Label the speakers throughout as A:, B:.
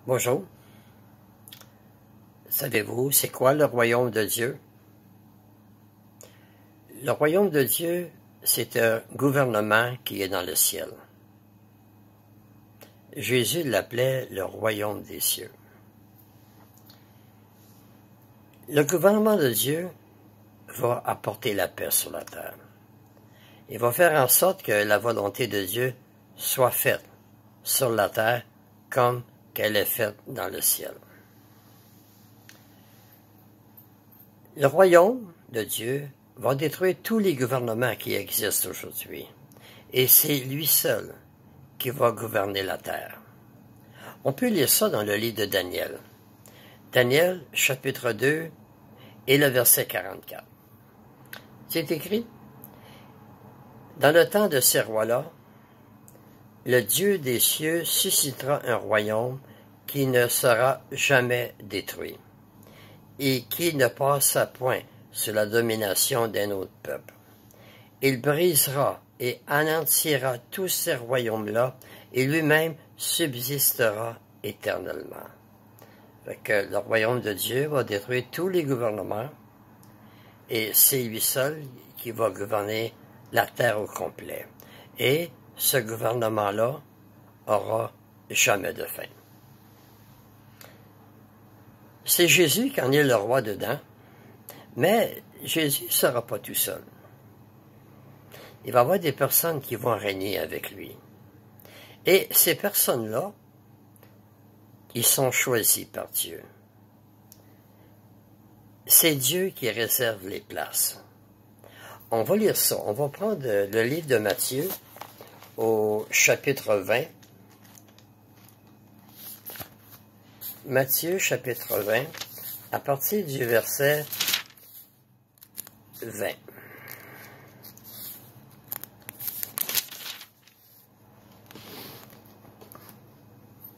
A: Bonjour. Savez-vous, c'est quoi le royaume de Dieu? Le royaume de Dieu, c'est un gouvernement qui est dans le ciel. Jésus l'appelait le royaume des cieux. Le gouvernement de Dieu va apporter la paix sur la terre. Il va faire en sorte que la volonté de Dieu soit faite sur la terre comme qu'elle est faite dans le ciel. Le royaume de Dieu va détruire tous les gouvernements qui existent aujourd'hui. Et c'est lui seul qui va gouverner la terre. On peut lire ça dans le livre de Daniel. Daniel, chapitre 2, et le verset 44. C'est écrit: dans le temps de ces rois-là, le Dieu des cieux suscitera un royaume qui ne sera jamais détruit, et qui ne passera point sous la domination d'un autre peuple. Il brisera et anéantira tous ces royaumes-là, et lui-même subsistera éternellement. Fait que le royaume de Dieu va détruire tous les gouvernements, et c'est lui seul qui va gouverner la terre au complet. Et ce gouvernement-là aura jamais de fin. C'est Jésus qui en est le roi dedans, mais Jésus ne sera pas tout seul. Il va y avoir des personnes qui vont régner avec lui. Et ces personnes-là, ils sont choisis par Dieu. C'est Dieu qui réserve les places. On va lire ça. On va prendre le livre de Matthieu au chapitre 20. Matthieu chapitre 20, à partir du verset 20.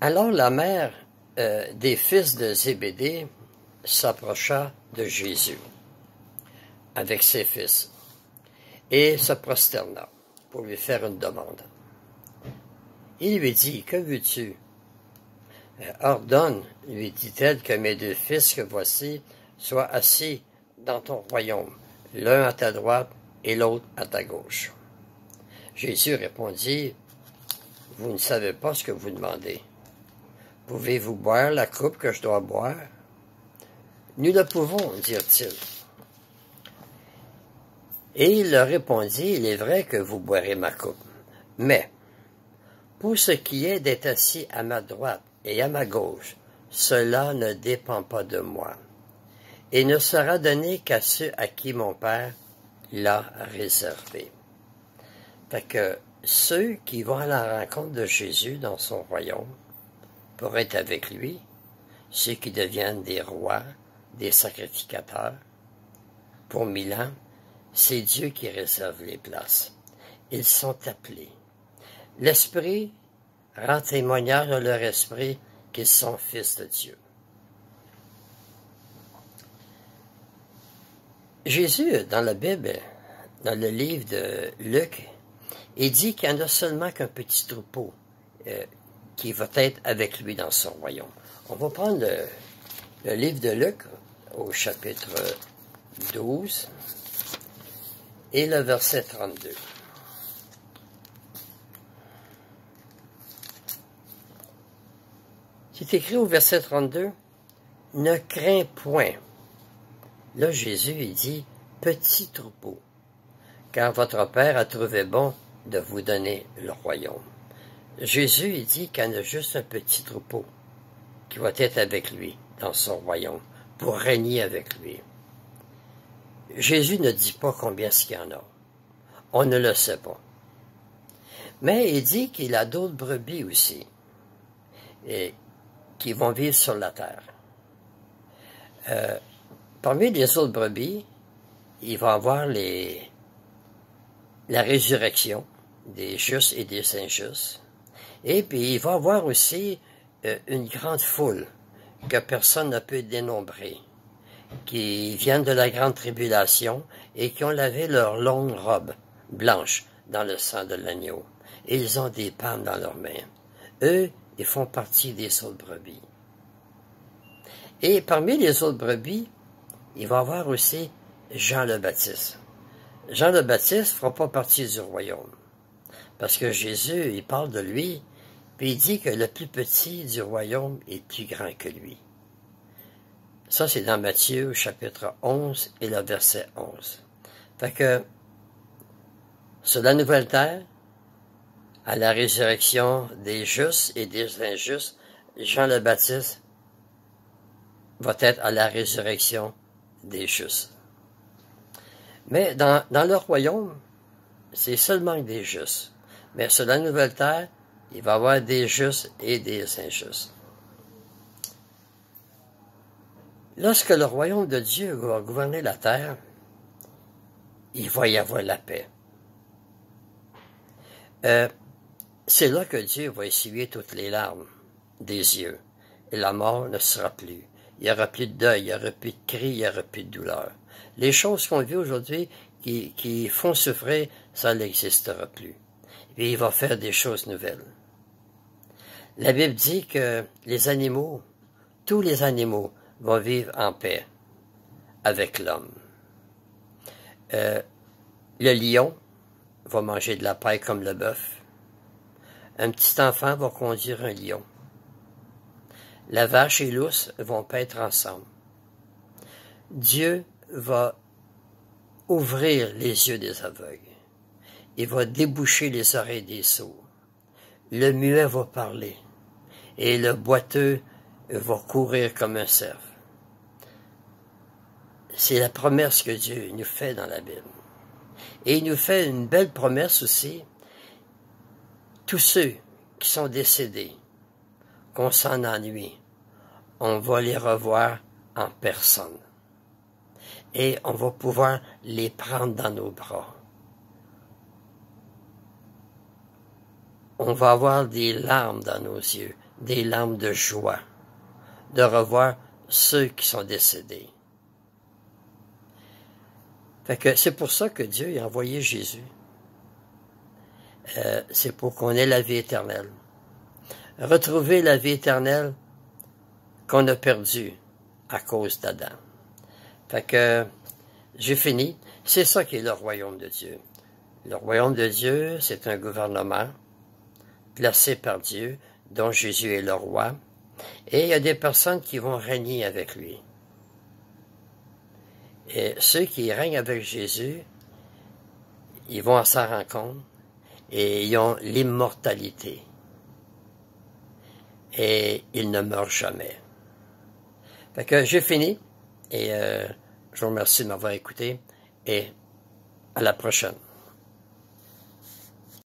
A: Alors la mère des fils de Zébédée s'approcha de Jésus avec ses fils et se prosterna pour lui faire une demande. Il lui dit: que veux-tu? Ordonne, lui dit-elle, que mes deux fils que voici soient assis dans ton royaume, l'un à ta droite et l'autre à ta gauche. Jésus répondit: vous ne savez pas ce que vous demandez. Pouvez-vous boire la coupe que je dois boire? Nous le pouvons, dirent-ils. Et il leur répondit: il est vrai que vous boirez ma coupe, mais pour ce qui est d'être assis à ma droite et à ma gauche, cela ne dépend pas de moi, et ne sera donné qu'à ceux à qui mon Père l'a réservé. Fait que ceux qui vont à la rencontre de Jésus dans son royaume, pour être avec lui, ceux qui deviennent des rois, des sacrificateurs, pour 1000 ans, c'est Dieu qui réserve les places. Ils sont appelés. L'Esprit rend témoignage à leur esprit qu'ils sont fils de Dieu. Jésus, dans la Bible, dans le livre de Luc, il dit qu'il n'y en a seulement qu'un petit troupeau qui va être avec lui dans son royaume. On va prendre le livre de Luc au chapitre 12 et le verset 32. C'est écrit au verset 32, « Ne crains point. » Là, Jésus, il dit, « Petit troupeau, car votre Père a trouvé bon de vous donner le royaume. » Jésus, il dit qu'il y en a juste un petit troupeau qui va être avec lui dans son royaume, pour régner avec lui. Jésus ne dit pas combien est-ce qu'il y en a. On ne le sait pas. Mais il dit qu'il a d'autres brebis aussi, et qui vont vivre sur la terre. Parmi les autres brebis, il va y avoir la résurrection des justes et des injustes. Et puis, il va y avoir aussi une grande foule que personne ne peut dénombrer, qui viennent de la grande tribulation et qui ont lavé leurs longues robes blanches dans le sang de l'agneau. Et ils ont des palmes dans leurs mains. Eux, ils font partie des autres brebis. Et parmi les autres brebis, il va y avoir aussi Jean le Baptiste. Jean le Baptiste ne fera pas partie du royaume. Parce que Jésus, il parle de lui, puis il dit que le plus petit du royaume est plus grand que lui. Ça, c'est dans Matthieu, chapitre 11, et le verset 11. Fait que, sur la nouvelle terre, à la résurrection des justes et des injustes, Jean le Baptiste va être à la résurrection des justes. Mais dans le royaume, c'est seulement des justes. Mais sur la nouvelle terre, il va y avoir des justes et des injustes. Lorsque le royaume de Dieu va gouverner la terre, il va y avoir la paix. C'est là que Dieu va essuyer toutes les larmes des yeux. Et la mort ne sera plus. Il n'y aura plus de deuil, il n'y aura plus de cris, il n'y aura plus de douleur. Les choses qu'on vit aujourd'hui qui font souffrir, ça n'existera plus. Et il va faire des choses nouvelles. La Bible dit que les animaux, tous les animaux, vont vivre en paix avec l'homme. Le lion va manger de la paille comme le bœuf. Un petit enfant va conduire un lion. La vache et l'ours vont paître ensemble. Dieu va ouvrir les yeux des aveugles. Il va déboucher les oreilles des sourds. Le muet va parler. Et le boiteux va courir comme un cerf. C'est la promesse que Dieu nous fait dans la Bible. Et il nous fait une belle promesse aussi. Tous ceux qui sont décédés, qu'on s'en ennuie, on va les revoir en personne. Et on va pouvoir les prendre dans nos bras. On va avoir des larmes dans nos yeux, des larmes de joie, de revoir ceux qui sont décédés. Fait que c'est pour ça que Dieu a envoyé Jésus. C'est pour qu'on ait la vie éternelle. Retrouver la vie éternelle qu'on a perdue à cause d'Adam. Fait que j'ai fini. C'est ça qui est le royaume de Dieu. Le royaume de Dieu, c'est un gouvernement placé par Dieu, dont Jésus est le roi. Et il y a des personnes qui vont régner avec lui. Et ceux qui règnent avec Jésus, ils vont à sa rencontre et ils ont l'immortalité. Et ils ne meurent jamais. Fait que j'ai fini et je vous remercie de m'avoir écouté et à la prochaine.